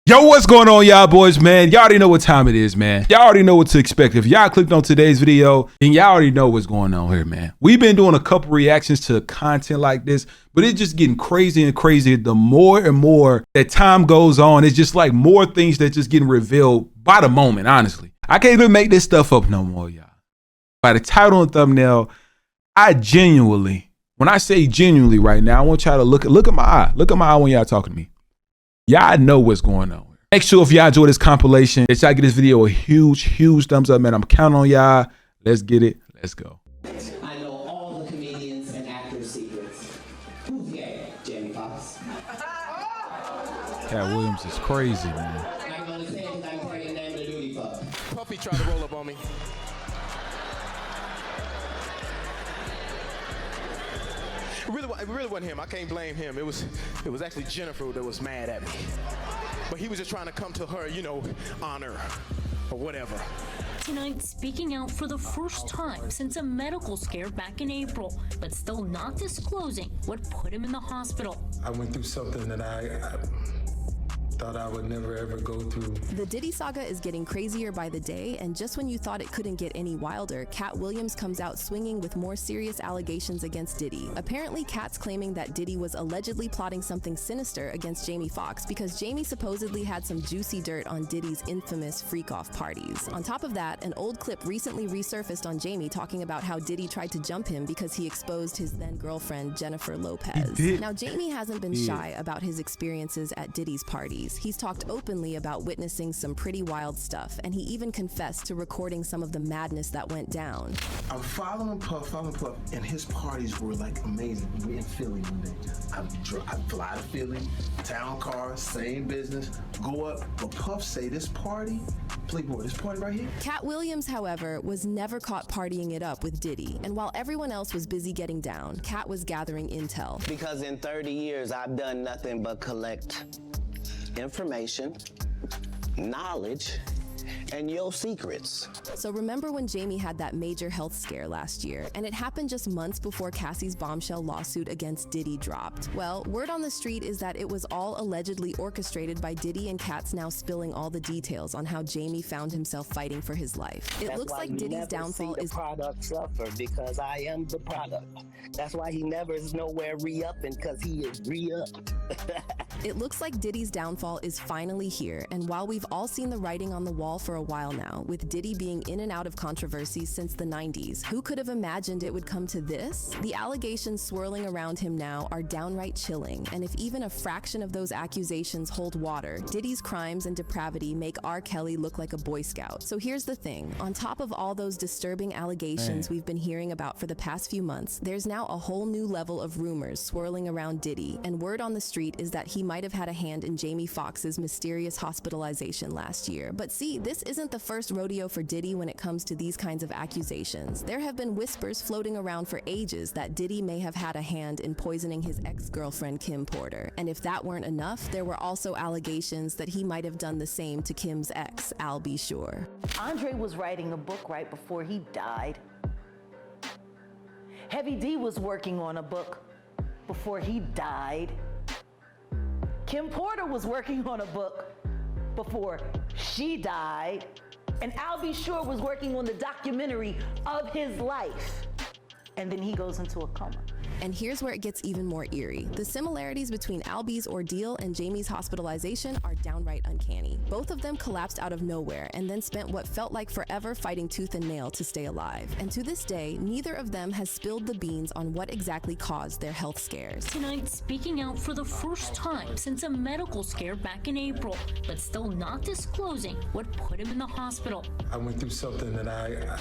Yo, what's going on, y'all boys, man? Y'all already know what time it is, man. Y'all already know what to expect. If y'all clicked on today's video, then y'all already know what's going on here, man. We've been doing a couple reactions to content like this, but it's just getting crazy and crazier the more and more that time goes on. It's just like more things that just getting revealed by the moment, honestly. I can't even make this stuff up no more, y'all. By the title and thumbnail, I genuinely, when I say genuinely right now, I want y'all to look at my eye. Look at my eye when y'all talking to me. Y'all know what's going on. Make sure if y'all enjoy this compilation, that y'all give this video a huge thumbs up, man. I'm counting on y'all. Let's get it. Let's go. I know all the comedians and actors' secrets. Who's gay? Jamie Foxx. Katt Williams is crazy, man. I'm gonna say it because I'm part of the name of the duty fuck. Puffy tried to roll up on me. It really wasn't him. I can't blame him. It was actually Jennifer that was mad at me. But he was just trying to come to her, you know, honor or whatever. Tonight, speaking out for the first time since a medical scare back in April, but still not disclosing what put him in the hospital. I went through something that I thought I would never ever go through. The Diddy saga is getting crazier by the day, and just when you thought it couldn't get any wilder, Katt Williams comes out swinging with more serious allegations against Diddy. Apparently, Katt's claiming that Diddy was allegedly plotting something sinister against Jamie Foxx because Jamie supposedly had some juicy dirt on Diddy's infamous freak-off parties. On top of that, an old clip recently resurfaced on Jamie talking about how Diddy tried to jump him because he exposed his then-girlfriend Jennifer Lopez. Now, Jamie hasn't been shy about his experiences at Diddy's parties. He's talked openly about witnessing some pretty wild stuff, and he even confessed to recording some of the madness that went down. I'm following Puff, and his parties were like amazing. We were in Philly one day. I fly to Philly, town car, same business, go up, but Puff say this party, Playboy, this party right here. Katt Williams, however, was never caught partying it up with Diddy, and while everyone else was busy getting down, Katt was gathering intel. Because in 30 years, I've done nothing but collect information, knowledge, and your secrets. So remember when Jamie had that major health scare last year, and it happened just months before Cassie's bombshell lawsuit against Diddy dropped? Well, word on the street is that it was all allegedly orchestrated by Diddy, and Katt's now spilling all the details on how Jamie found himself fighting for his life. It looks like Diddy's downfall is product suffer because I am the product. That's why he never is nowhere re-upping, because he is re-upped. It looks like Diddy's downfall is finally here, and while we've all seen the writing on the wall for a while now, with Diddy being in and out of controversy since the 90s, who could have imagined it would come to this? The allegations swirling around him now are downright chilling, and if even a fraction of those accusations hold water, Diddy's crimes and depravity make R. Kelly look like a Boy Scout. So here's the thing, on top of all those disturbing allegations we've been hearing about for the past few months, there's now a whole new level of rumors swirling around Diddy, and word on the street is that he might have had a hand in Jamie Foxx's mysterious hospitalization last year. But see, this isn't the first rodeo for Diddy when it comes to these kinds of accusations. There have been whispers floating around for ages that Diddy may have had a hand in poisoning his ex-girlfriend Kim Porter. And if that weren't enough, there were also allegations that he might have done the same to Kim's ex, Al B. Sure. Andre was writing a book right before he died. Heavy D was working on a book before he died. Kim Porter was working on a book before she died. And Al B. Sure was working on the documentary of his life. And then he goes into a coma. And here's where it gets even more eerie. The similarities between Al B.'s ordeal and Jamie's hospitalization are downright uncanny. Both of them collapsed out of nowhere and then spent what felt like forever fighting tooth and nail to stay alive. And to this day, neither of them has spilled the beans on what exactly caused their health scares. Tonight, speaking out for the first time since a medical scare back in April, but still not disclosing what put him in the hospital. I went through something that I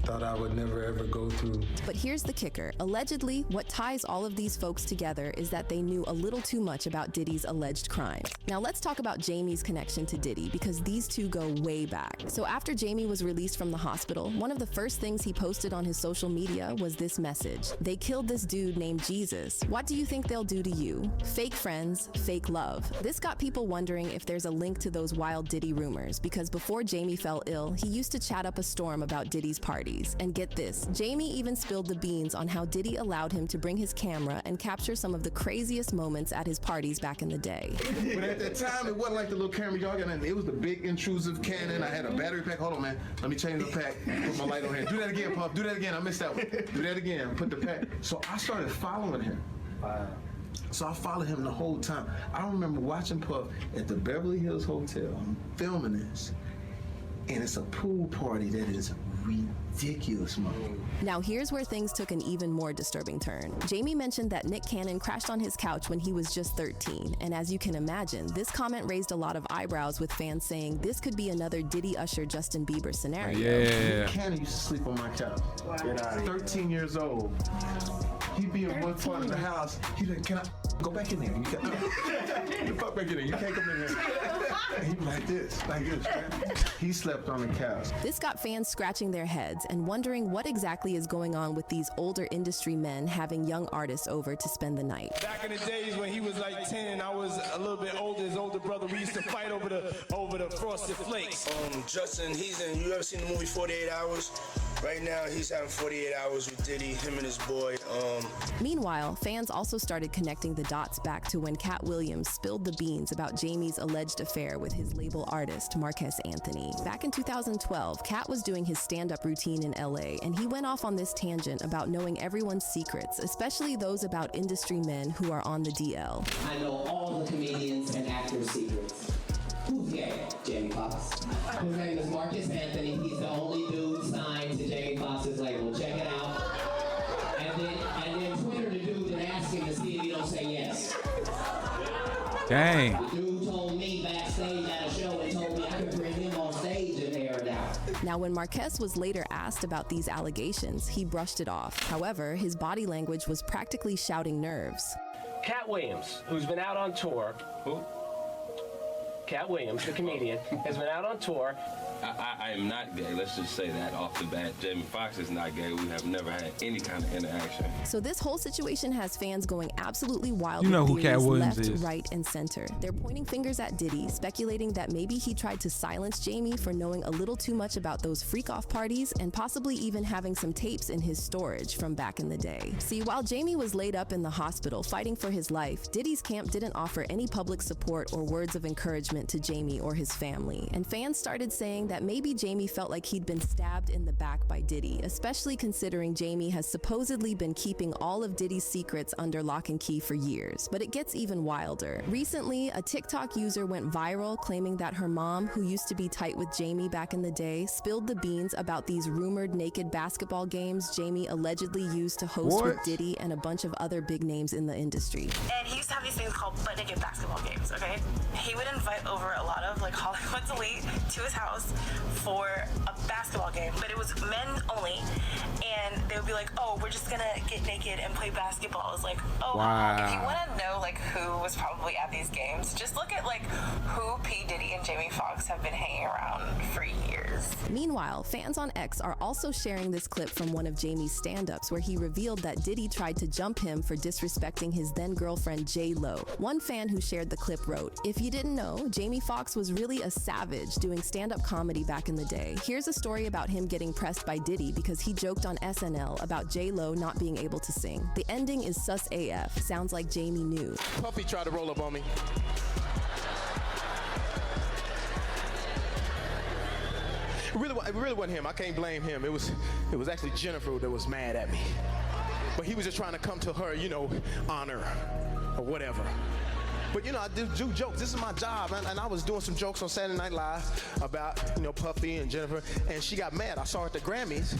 thought I would never ever go through. But here's the kicker. Allegedly, what ties all of these folks together is that they knew a little too much about Diddy's alleged crimes. Now let's talk about Jamie's connection to Diddy, because these two go way back. So after Jamie was released from the hospital, one of the first things he posted on his social media was this message: "They killed this dude named Jesus. What do you think they'll do to you? Fake friends, fake love." This got people wondering if there's a link to those wild Diddy rumors, because before Jamie fell ill, he used to chat up a storm about Diddy's party. parties. And get this, Jamie even spilled the beans on how Diddy allowed him to bring his camera and capture some of the craziest moments at his parties back in the day. But at that time, it wasn't like the little camera y'all got in. It was the big intrusive Canon. I had a battery pack. Hold on, man. Let me change the pack. Put my light on here. Do that again, Puff. Do that again. I missed that one. Do that again. Put the pack. So I started following him. Wow. So I followed him the whole time. I remember watching Puff at the Beverly Hills Hotel. I'm filming this. And it's a pool party that is ridiculous, man. Now here's where things took an even more disturbing turn. Jamie mentioned that Nick Cannon crashed on his couch when he was just 13. And as you can imagine, this comment raised a lot of eyebrows, with fans saying this could be another Diddy Usher Justin Bieber scenario. Yeah. Nick Cannon used to sleep on my couch. Wow. 13 years old. He'd be in one part of the house. He'd like, can I go back in there? You can't, the fuck back in there. You can't come in here. And he'd be like this, right? He slept on the couch. This got fans scratching their heads and wondering what exactly is going on with these older industry men having young artists over to spend the night. Back in the days when he was like 10 and I was a little bit older, his older brother, we used to fight over the Frosted Flakes. Justin, you ever seen the movie 48 Hours? Right now, he's having 48 hours with Diddy, him and his boy. Meanwhile, fans also started connecting the dots back to when Katt Williams spilled the beans about Jamie's alleged affair with his label artist, Marques Anthony. Back in 2012, Katt was doing his stand-up routine in LA, and he went off on this tangent about knowing everyone's secrets, especially those about industry men who are on the DL. I know all the comedians and actors' secrets. Who's gay? Jamie Foxx. His name is Marques Anthony. He's the only dude signed to Jamie Foxx's label. Check it out. And then Twitter the dude and ask him to see if he don't say yes. Dang. The dude told me backstage at a show and told me I could bring him on stage and air it out. Now, when Marques was later asked about these allegations, he brushed it off. However, his body language was practically shouting nerves. Katt Williams, who's been out on tour. Who? Katt Williams, the comedian, has been out on tour. I am not gay. Let's just say that off the bat. Jamie Foxx is not gay. We have never had any kind of interaction. So this whole situation has fans going absolutely wild. You know with who Katt theories Williams left, is. right, and center. They're pointing fingers at Diddy, speculating that maybe he tried to silence Jamie for knowing a little too much about those freak-off parties and possibly even having some tapes in his storage from back in the day. See, while Jamie was laid up in the hospital fighting for his life, Diddy's camp didn't offer any public support or words of encouragement to Jamie or his family. And fans started saying that maybe Jamie felt like he'd been stabbed in the back by Diddy, especially considering Jamie has supposedly been keeping all of Diddy's secrets under lock and key for years. But it gets even wilder. Recently, a TikTok user went viral claiming that her mom, who used to be tight with Jamie back in the day, spilled the beans about these rumored naked basketball games Jamie allegedly used to host with Diddy and a bunch of other big names in the industry. And he used to have these things called butt naked basketball games, okay? He would invite over a lot of like Hollywood's elite to his house for a basketball game, but it was men only, and they would be like, oh, we're just gonna get naked and play basketball. I was like, oh, wow. If you want to know like who was probably at these games, just look at like who P. Diddy and Jamie Foxx have been hanging around for years. Meanwhile, fans on X are also sharing this clip from one of Jamie's stand-ups where he revealed that Diddy tried to jump him for disrespecting his then-girlfriend J-Lo. One fan who shared the clip wrote, "If you didn't know, Jamie Foxx was really a savage doing stand-up comedy back in the day. Here's a story about him getting pressed by Diddy because he joked on SNL about J-Lo not being able to sing. The ending is sus AF. Sounds like Jamie knew." Puffy tried to roll up on me. It really wasn't him. I can't blame him. It was actually Jennifer that was mad at me. But he was just trying to come to her, you know, honor or whatever. But you know, I do jokes. This is my job, and I was doing some jokes on Saturday Night Live about, you know, Puffy and Jennifer, and she got mad. I saw her at the Grammys,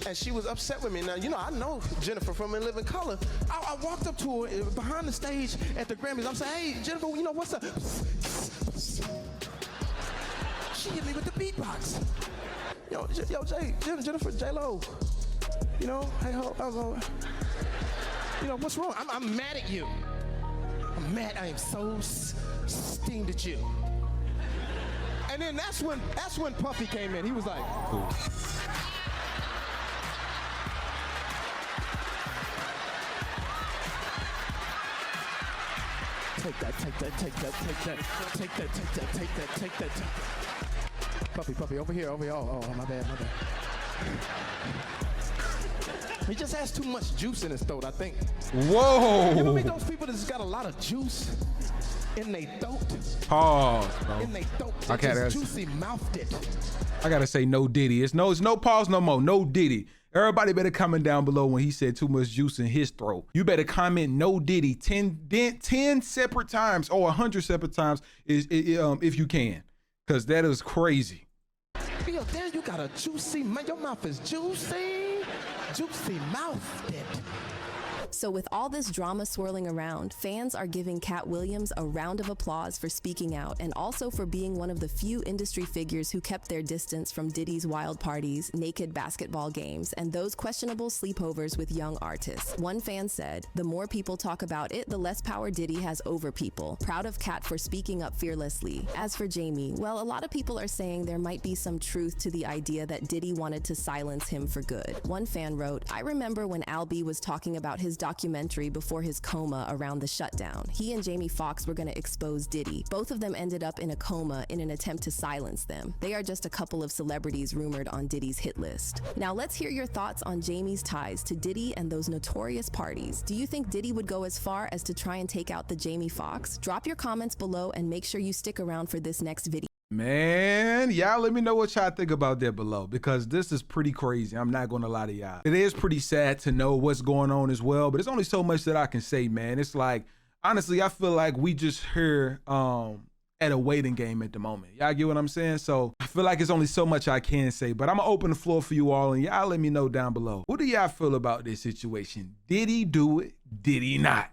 and she was upset with me. Now, you know, I know Jennifer from In Living Color. I walked up to her behind the stage at the Grammys. I'm saying, hey, Jennifer, you know, what's up? She hit me with the beatbox. Yo, Jennifer, J-Lo. You know, hey, you know, what's wrong? I'm mad at you. I'm mad. I am so steamed at you. And then that's when Puffy came in. He was like, cool. Take that. Puffy, over here. Oh, my bad. He just has too much juice in his throat, I think. Whoa. You ever meet those people that just got a lot of juice in their throat? Pause, bro. In their throat. I They gotta, just juicy mouthed it. I gotta say no Diddy. It's no pause no more. No Diddy. Everybody better comment down below when he said too much juice in his throat. You better comment no Diddy 10 separate times or 100 separate times if you can, because that is crazy. Yo, damn, you got a juicy mouth. Your mouth is juicy. Juicy mouthed it. So with all this drama swirling around, fans are giving Katt Williams a round of applause for speaking out and also for being one of the few industry figures who kept their distance from Diddy's wild parties, naked basketball games, and those questionable sleepovers with young artists. One fan said, "The more people talk about it, the less power Diddy has over people. Proud of Katt for speaking up fearlessly." As for Jamie, well, a lot of people are saying there might be some truth to the idea that Diddy wanted to silence him for good. One fan wrote, "I remember when Albie was talking about his documentary before his coma around the shutdown. He and Jamie Foxx were going to expose Diddy. Both of them ended up in a coma in an attempt to silence them. They are just a couple of celebrities rumored on Diddy's hit list." Now let's hear your thoughts on Jamie's ties to Diddy and those notorious parties. Do you think Diddy would go as far as to try and take out the Jamie Foxx? Drop your comments below and make sure you stick around for this next video. Man, y'all let me know what y'all think about that below, because this is pretty crazy. I'm not going to lie to y'all. It is pretty sad to know what's going on as well, but there's only so much that I can say, man. It's like, honestly, I feel like we just here at a waiting game at the moment. Y'all get what I'm saying? So I feel like it's only so much I can say, but I'm going to open the floor for you all, and y'all let me know down below. What do y'all feel about this situation? Did he do it? Did he not?